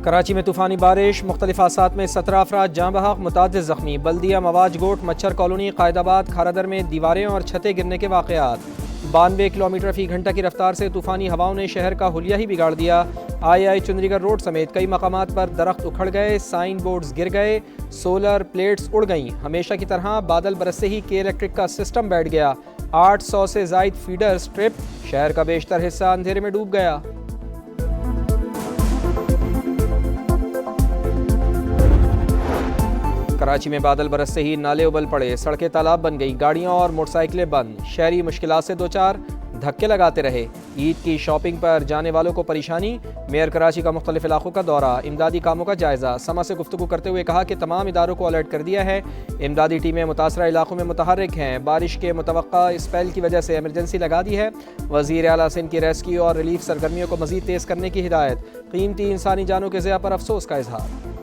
کراچی میں طوفانی بارش، مختلف حادثات میں 17 افراد جاں بحق، متعدد زخمی۔ بلدیہ مواج گوٹ، مچھر کالونی، قائد آباد، کھارادر میں دیواریں اور چھتیں گرنے کے واقعات۔ 92 کلومیٹر فی گھنٹہ کی رفتار سے طوفانی ہواؤں نے شہر کا حلیہ ہی بگاڑ دیا۔ آئی چندری گڑھ روڈ سمیت کئی مقامات پر درخت اکھڑ گئے، سائن بورڈز گر گئے، سولر پلیٹس اڑ گئیں۔ ہمیشہ کی طرح بادل برستے ہی کے الیکٹرک کا سسٹم بیٹھ گیا۔ 800 سے زائد فیڈر سٹرپ، شہر کا بیشتر حصہ اندھیرے میں ڈوب گیا۔ کراچی میں بادل برستے ہی نالے ابل پڑے، سڑکیں تالاب بن گئی، گاڑیاں اور موٹر سائیکلیں بند، شہری مشکلات سے دوچار، دھکے لگاتے رہے۔ عید کی شاپنگ پر جانے والوں کو پریشانی۔ میئر کراچی کا مختلف علاقوں کا دورہ، امدادی کاموں کا جائزہ۔ سما سے گفتگو کرتے ہوئے کہا کہ تمام اداروں کو الرٹ کر دیا ہے، امدادی ٹیمیں متاثرہ علاقوں میں متحرک ہیں۔ بارش کے متوقع اسپیل کی وجہ سے ایمرجنسی لگا دی ہے۔ وزیر اعلیٰ سندھ کی ریسکیو اور ریلیف سرگرمیوں کو مزید تیز کرنے کی ہدایت۔ قیمتی انسانی جانوں کے ضیاع پر افسوس کا اظہار۔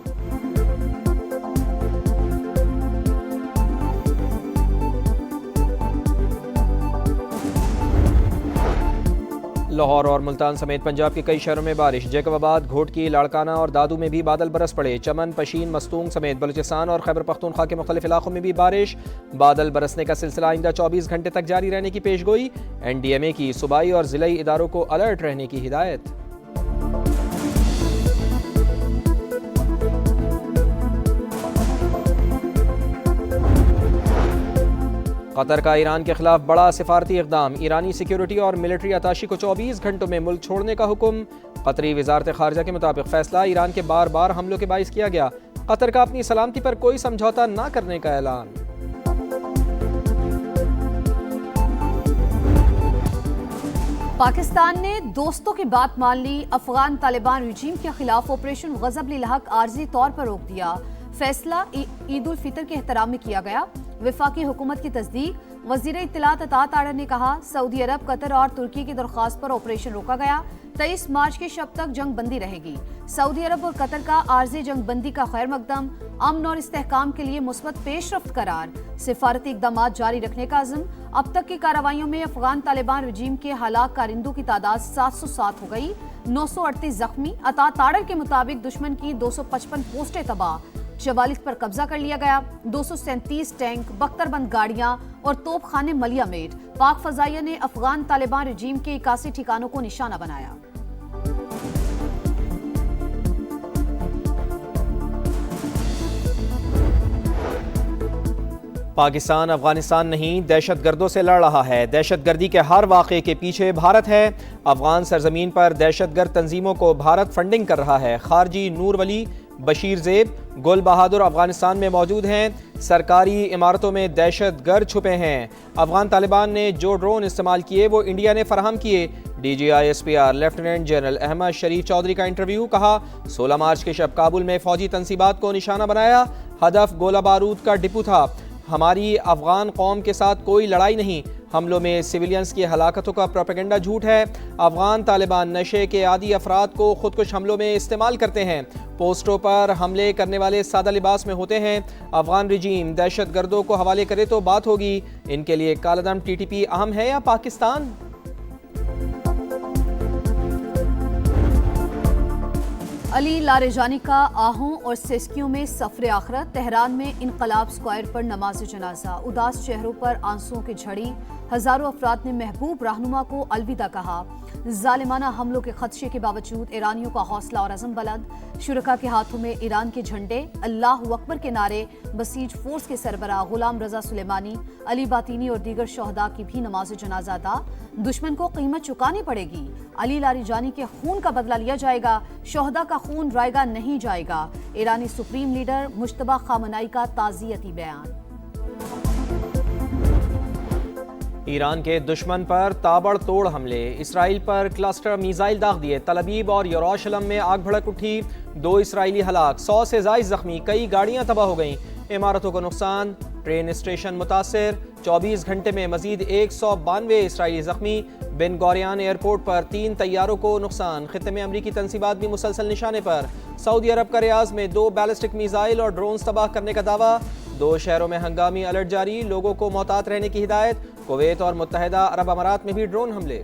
لاہور اور ملتان سمیت پنجاب کے کئی شہروں میں بارش۔ جیکب آباد، گھوٹکی، لاڑکانہ اور دادو میں بھی بادل برس پڑے۔ چمن، پشین، مستونگ سمیت بلوچستان اور خیبر پختونخوا کے مختلف علاقوں میں بھی بارش۔ بادل برسنے کا سلسلہ آئندہ 24 گھنٹے تک جاری رہنے کی پیش گوئی۔ این ڈی ایم اے کی صوبائی اور ضلعی اداروں کو الرٹ رہنے کی ہدایت۔ قطر کا ایران کے خلاف بڑا سفارتی اقدام، ایرانی سیکیورٹی اور ملٹری اتاشی کو 24 گھنٹوں میں ملک چھوڑنے کا حکم۔ قطری وزارت خارجہ کے مطابق فیصلہ ایران کے بار بار حملوں کے باعث کیا گیا۔ قطر کا اپنی سلامتی پر کوئی سمجھوتا نہ کرنے کا اعلان۔ پاکستان نے دوستوں کی بات مان لی، افغان طالبان رجیم کے خلاف آپریشن غضب للحق عارضی طور پر روک دیا۔ فیصلہ عید الفطر کے احترام میں کیا گیا۔ وفاقی حکومت کی تصدیق۔ وزیر اطلاعات عطا تاڑر نے کہا، سعودی عرب، قطر اور ترکی کی درخواست پر آپریشن روکا گیا۔ 23 مارچ کی شب تک جنگ بندی رہے گی۔ سعودی عرب اور قطر کا عارضی جنگ بندی کا خیر مقدم، امن اور استحکام کے لیے مثبت پیش رفت قرار۔ سفارتی اقدامات جاری رکھنے کا عزم۔ اب تک کی کارروائیوں میں افغان طالبان رجیم کے ہلاک کارندوں کی تعداد 707 ہو گئی، 938 زخمی۔ عطا تاڑر کے مطابق دشمن کی 255 پوسٹیں تباہ، 44 پر قبضہ کر لیا گیا۔ 237 ٹینک، 72 بند گاڑیاں اور توپ خانے ملیہ میٹ۔ پاک فضائیہ نے افغان طالبان رجیم کے 81 ٹھکانوں کو نشانہ بنایا۔ پاکستان افغانستان نہیں، دہشت گردوں سے لڑ رہا ہے۔ دہشت گردی کے ہر واقعے کے پیچھے بھارت ہے۔ افغان سرزمین پر دہشت گرد تنظیموں کو بھارت فنڈنگ کر رہا ہے۔ خارجی نور ولی، بشیر زیب، گل بہادر افغانستان میں موجود ہیں۔ سرکاری عمارتوں میں دہشت گرد چھپے ہیں۔ افغان طالبان نے جو ڈرون استعمال کیے وہ انڈیا نے فراہم کیے۔ D G I S P R lieutenant general Ahmed Sharif Chaudhry کا انٹرویو۔ کہا، 16 مارچ کے شب کابل میں فوجی تنصیبات کو نشانہ بنایا۔ ہدف گولہ بارود کا ڈپو تھا۔ ہماری افغان قوم کے ساتھ کوئی لڑائی نہیں۔ حملوں میں سویلینز کی ہلاکتوں کا پروپیگنڈا جھوٹ ہے۔ افغان طالبان نشے کے عادی افراد کو خودکش حملوں میں استعمال کرتے ہیں۔ پوسٹوں پر حملے کرنے والے سادہ لباس میں ہوتے ہیں۔ افغان رجیم دہشت گردوں کو حوالے کرے تو بات ہوگی۔ ان کے لیے کالعدم ٹی ٹی پی اہم ہے یا پاکستان؟ علی لاریجانی کا آہوں اور سسکیوں میں سفر آخرت۔ تہران میں انقلاب اسکوائر پر نماز جنازہ، اداس چہروں پر آنسوؤں کی جھڑی۔ ہزاروں افراد نے محبوب رہنما کو الوداع کہا۔ ظالمانہ حملوں کے خدشے کے باوجود ایرانیوں کا حوصلہ اور عزم بلند۔ شرکاء کے ہاتھوں میں ایران کے جھنڈے، اللہ اکبر کے نعرے۔ بسیج فورس کے سربراہ غلام رضا سلیمانی، علی باطینی اور دیگر شہداء کی بھی نماز جنازہ ادا۔ دشمن کو قیمت چکانی پڑے گی۔ علی لاریجانی کے خون کا بدلہ لیا جائے گا، شہداء کا خون رائیگاں نہیں جائے گا۔ ایرانی سپریم لیڈر مجتبی خامنائی کا تعزیتی بیان۔ ایران کے دشمن پر تابڑ توڑ حملے، اسرائیل پر کلسٹر میزائل داغ دیے۔ تل ابیب اور یروشلم میں آگ بھڑک اٹھی، 2 اسرائیلی ہلاک، 100 سے زائد زخمی، کئی گاڑیاں تباہ ہو گئیں، عمارتوں کو نقصان، ٹرین اسٹیشن متاثر۔ 24 گھنٹے میں مزید 192 اسرائیلی زخمی۔ بن گوریان ایئرپورٹ پر 3 طیاروں کو نقصان۔ خطے میں امریکی تنصیبات بھی مسلسل نشانے پر۔ سعودی عرب کا ریاض میں 2 بیلسٹک میزائل اور ڈرونز تباہ کرنے کا دعویٰ۔ 2 شہروں میں ہنگامی الرٹ جاری، لوگوں کو محتاط رہنے کی ہدایت۔ کویت اور متحدہ عرب امارات میں بھی ڈرون حملے۔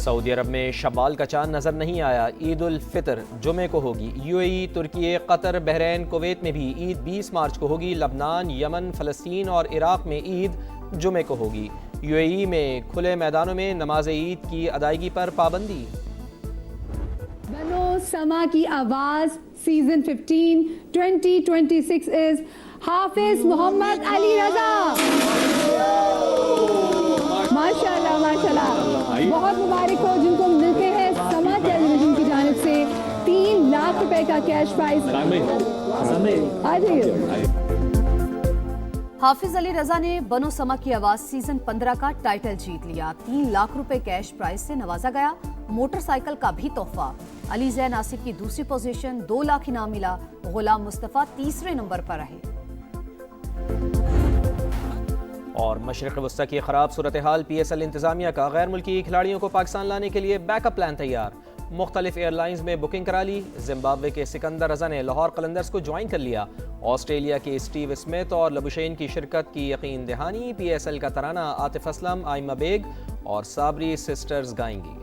سعودی عرب میں شوال کا چاند نظر نہیں آیا، عید الفطر جمعے کو ہوگی۔ UAE، ترکی، قطر، بحرین، کویت میں بھی عید 20 مارچ کو ہوگی۔ لبنان، یمن، فلسطین اور عراق میں عید جمعے کو ہوگی۔ UAE میں کھلے میدانوں میں نماز عید کی ادائیگی پر پابندی۔ بنو سما کی آواز سیزن 15 2026 از حافظ محمد علی رضا۔ ماشاءاللہ ماشاءاللہ، بہت مبارک ہو جن کو ملتے ہیں سما ٹیلی ویژن کی جانب سے 3 لاکھ روپے کا کیش پرائز۔ آ جائیے۔ حافظ علی رضا نے بنو سما کی آواز سیزن 15 کا ٹائٹل جیت لیا۔ 3 لاکھ روپے کیش پرائز سے نوازا گیا، موٹر سائیکل کا بھی تحفہ۔ علی زین آصف کی دوسری پوزیشن، 2 لاکھ انعام ملا۔ غلام مصطفیٰ تیسرے نمبر پر رہے۔ اور مشرق وسطی کی خراب صورتحال، PSL انتظامیہ کا غیر ملکی کھلاڑیوں کو پاکستان لانے کے لیے بیک اپ پلان تیار۔ مختلف ایئر لائنز میں بکنگ کرا لی۔ زمبابوے کے سکندر رضا نے لاہور قلندرز کو جوائن کر لیا۔ آسٹریلیا کے اسٹیو اسمتھ اور لبوشین کی شرکت کی یقین دہانی۔ PSL کا ترانہ عاطف اسلم، آئمہ بیگ اور صابری سسٹرز گائیں گی۔